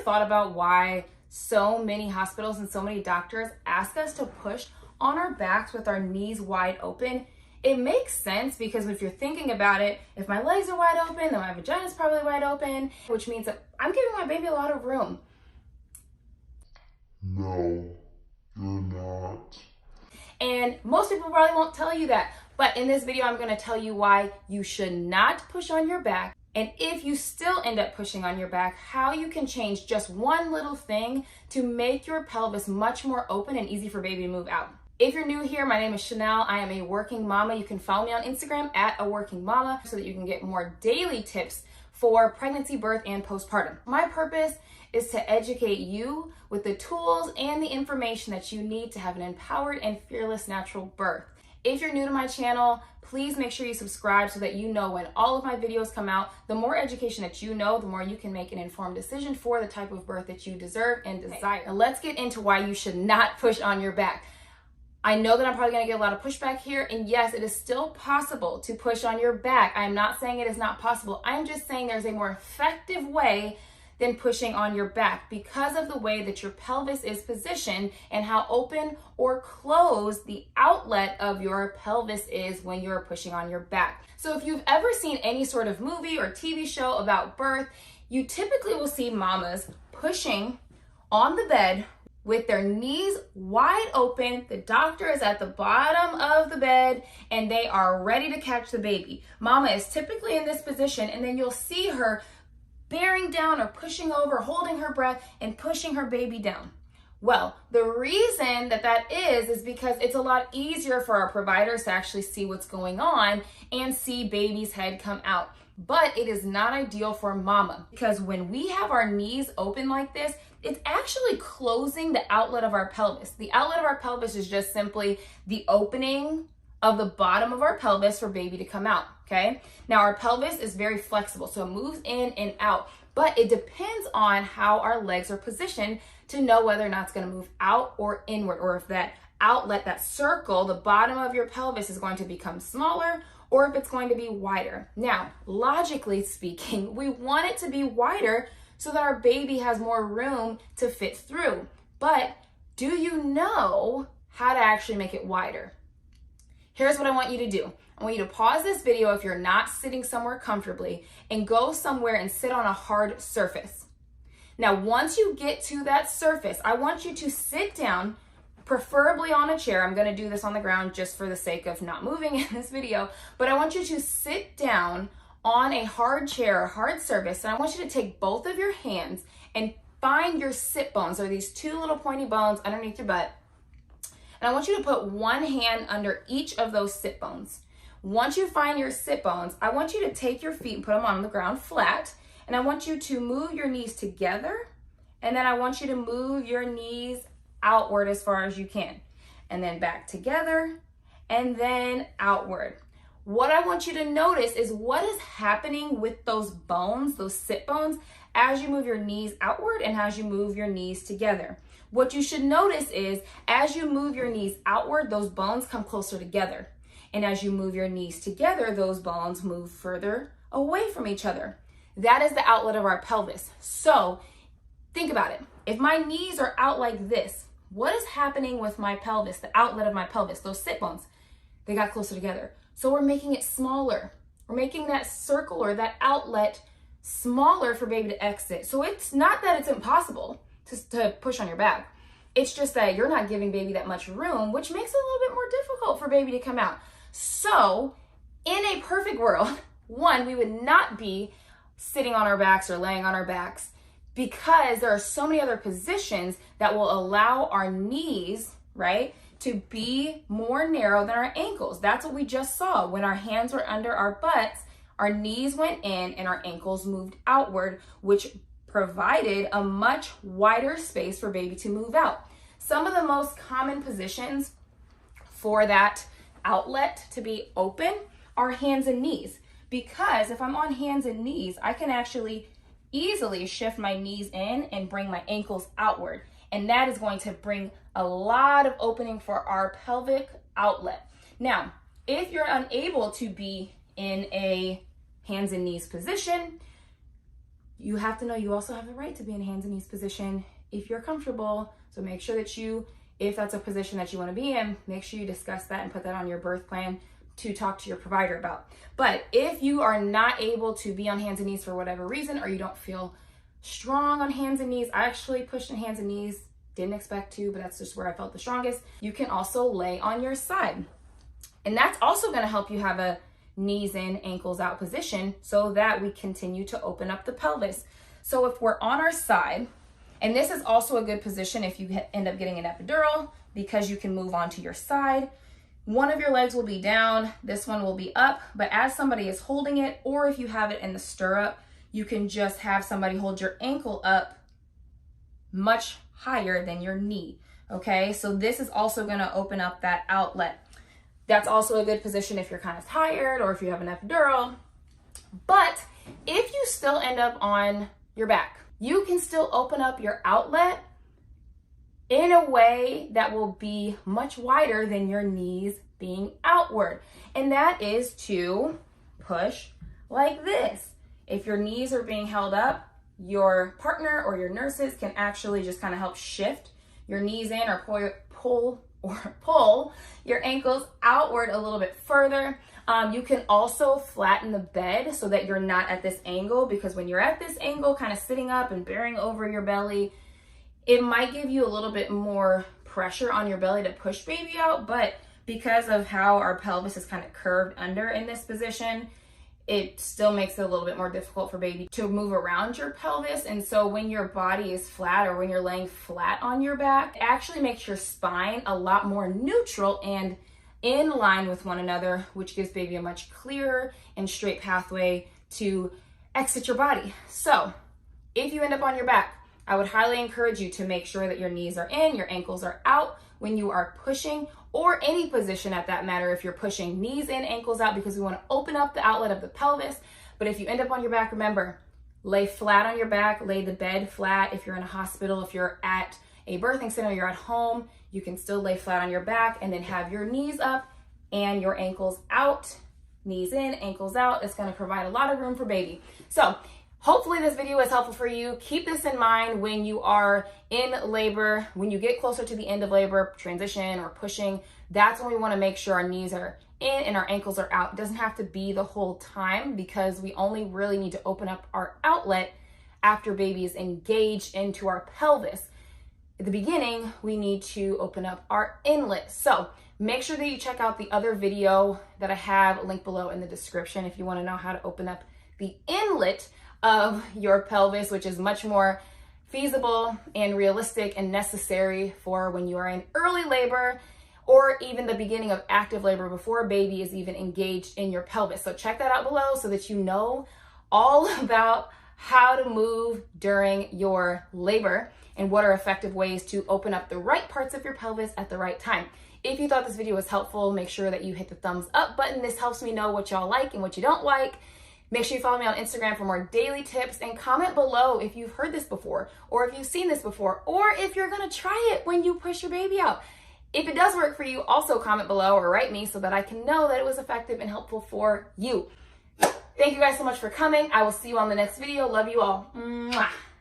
thought about why so many hospitals and so many doctors ask us to push on our backs with our knees wide open? It makes sense because if you're thinking about it, if my legs are wide open, then my vagina is probably wide open, which means that I'm giving my baby a lot of room. No, you're not. And most people probably won't tell you that. But in this video, I'm going to tell you why you should not push on your back. And if you still end up pushing on your back, how you can change just one little thing to make your pelvis much more open and easy for baby to move out. If you're new here, my name is Chanel. I am a working mama. You can follow me on Instagram at @aworkingmama so that you can get more daily tips for pregnancy, birth, and postpartum. My purpose is to educate you with the tools and the information that you need to have an empowered and fearless natural birth. If you're new to my channel, please make sure you subscribe so that you know when all of my videos come out. The more education that you know, the more you can make an informed decision for the type of birth that you deserve and desire. Now let's get into why you should not push on your back. I know that I'm probably gonna get a lot of pushback here, and yes, it is still possible to push on your back. I am not saying it is not possible. I am just saying there's a more effective way than pushing on your back because of the way that your pelvis is positioned and how open or closed the outlet of your pelvis is when you're pushing on your back. So if you've ever seen any sort of movie or TV show about birth, you typically will see mamas pushing on the bed with their knees wide open. The doctor is at the bottom of the bed and they are ready to catch the baby. Mama is typically in this position, and then you'll see her bearing down or pushing over, holding her breath and pushing her baby down. Well, the reason that is because it's a lot easier for our providers to actually see what's going on and see baby's head come out. But it is not ideal for mama because when we have our knees open like this, it's actually closing the outlet of our pelvis. The outlet of our pelvis is just simply the opening of the bottom of our pelvis for baby to come out, okay? Now our pelvis is very flexible, so it moves in and out, but it depends on how our legs are positioned to know whether or not it's gonna move out or inward, or if that outlet, that circle, the bottom of your pelvis is going to become smaller or if it's going to be wider. Now, logically speaking, we want it to be wider so that our baby has more room to fit through. But do you know how to actually make it wider? Here's what I want you to do. I want you to pause this video if you're not sitting somewhere comfortably and go somewhere and sit on a hard surface. Now, once you get to that surface, I want you to sit down, preferably on a chair. I'm gonna do this on the ground just for the sake of not moving in this video, but I want you to sit down on a hard chair, a hard surface, and I want you to take both of your hands and find your sit bones, or these two little pointy bones underneath your butt. And I want you to put one hand under each of those sit bones. Once you find your sit bones, I want you to take your feet and put them on the ground flat, and I want you to move your knees together, and then I want you to move your knees outward as far as you can, and then back together, and then outward. What I want you to notice is what is happening with those bones, those sit bones, as you move your knees outward and as you move your knees together. What you should notice is as you move your knees outward, those bones come closer together. And as you move your knees together, those bones move further away from each other. That is the outlet of our pelvis. So think about it. If my knees are out like this, what is happening with my pelvis, the outlet of my pelvis, those sit bones? They got closer together. So we're making it smaller. We're making that circle or that outlet smaller for baby to exit. So it's not that it's impossible to push on your back. It's just that you're not giving baby that much room, which makes it a little bit more difficult for baby to come out. So in a perfect world, one, we would not be sitting on our backs or laying on our backs because there are so many other positions that will allow our knees, right, to be more narrow than our ankles. That's what we just saw. When our hands were under our butts, our knees went in and our ankles moved outward, which provided a much wider space for baby to move out. Some of the most common positions for that outlet to be open are hands and knees, because if I'm on hands and knees, I can actually easily shift my knees in and bring my ankles outward. And that is going to bring a lot of opening for our pelvic outlet. Now, if you're unable to be in a hands and knees position, you have to know you also have the right to be in hands and knees position if you're comfortable. So make sure that if that's a position that you want to be in, make sure you discuss that and put that on your birth plan to talk to your provider about. But if you are not able to be on hands and knees for whatever reason, or you don't feel strong on hands and knees, I actually pushed in hands and knees, didn't expect to, but that's just where I felt the strongest. You can also lay on your side. And that's also going to help you have a knees in, ankles out position so that we continue to open up the pelvis. So if we're on our side, and this is also a good position if you end up getting an epidural, because you can move on to your side. One of your legs will be down, this one will be up, but as somebody is holding it, or if you have it in the stirrup, you can just have somebody hold your ankle up much higher than your knee, okay? So this is also gonna open up that outlet. That's also a good position if you're kind of tired or if you have an epidural. But if you still end up on your back, you can still open up your outlet in a way that will be much wider than your knees being outward. And that is to push like this. If your knees are being held up, your partner or your nurses can actually just kind of help shift your knees in or pull your ankles outward a little bit further. You can also flatten the bed so that you're not at this angle, because when you're at this angle, kind of sitting up and bearing over your belly, it might give you a little bit more pressure on your belly to push baby out, but because of how our pelvis is kind of curved under in this position, it still makes it a little bit more difficult for baby to move around your pelvis. And so when your body is flat, or when you're laying flat on your back, it actually makes your spine a lot more neutral and in line with one another, which gives baby a much clearer and straight pathway to exit your body. So if you end up on your back, I would highly encourage you to make sure that your knees are in, your ankles are out when you are pushing, or any position at that matter if you're pushing, knees in, ankles out, because we want to open up the outlet of the pelvis. But if you end up on your back, remember, lay flat on your back, lay the bed flat. If you're in a hospital, if you're at a birthing center, you're at home, you can still lay flat on your back and then have your knees up and your ankles out, knees in, ankles out. It's going to provide a lot of room for baby. So hopefully this video is helpful for you. Keep this in mind when you are in labor, when you get closer to the end of labor, transition or pushing. That's when we want to make sure our knees are in and our ankles are out. It doesn't have to be the whole time, because we only really need to open up our outlet after baby is engaged into our pelvis. At the beginning, we need to open up our inlet. So make sure that you check out the other video that I have linked below in the description if you want to know how to open up the inlet of your pelvis, which is much more feasible and realistic and necessary for when you are in early labor, or even the beginning of active labor before baby is even engaged in your pelvis. So check that out below so that you know all about how to move during your labor and what are effective ways to open up the right parts of your pelvis at the right time. If you thought this video was helpful, make sure that you hit the thumbs up button. This helps me know what y'all like and what you don't like. Make sure you follow me on Instagram for more daily tips, and comment below if you've heard this before, or if you've seen this before, or if you're gonna try it when you push your baby out. If it does work for you, also comment below or write me so that I can know that it was effective and helpful for you. Thank you guys so much for coming. I will see you on the next video. Love you all. Mwah.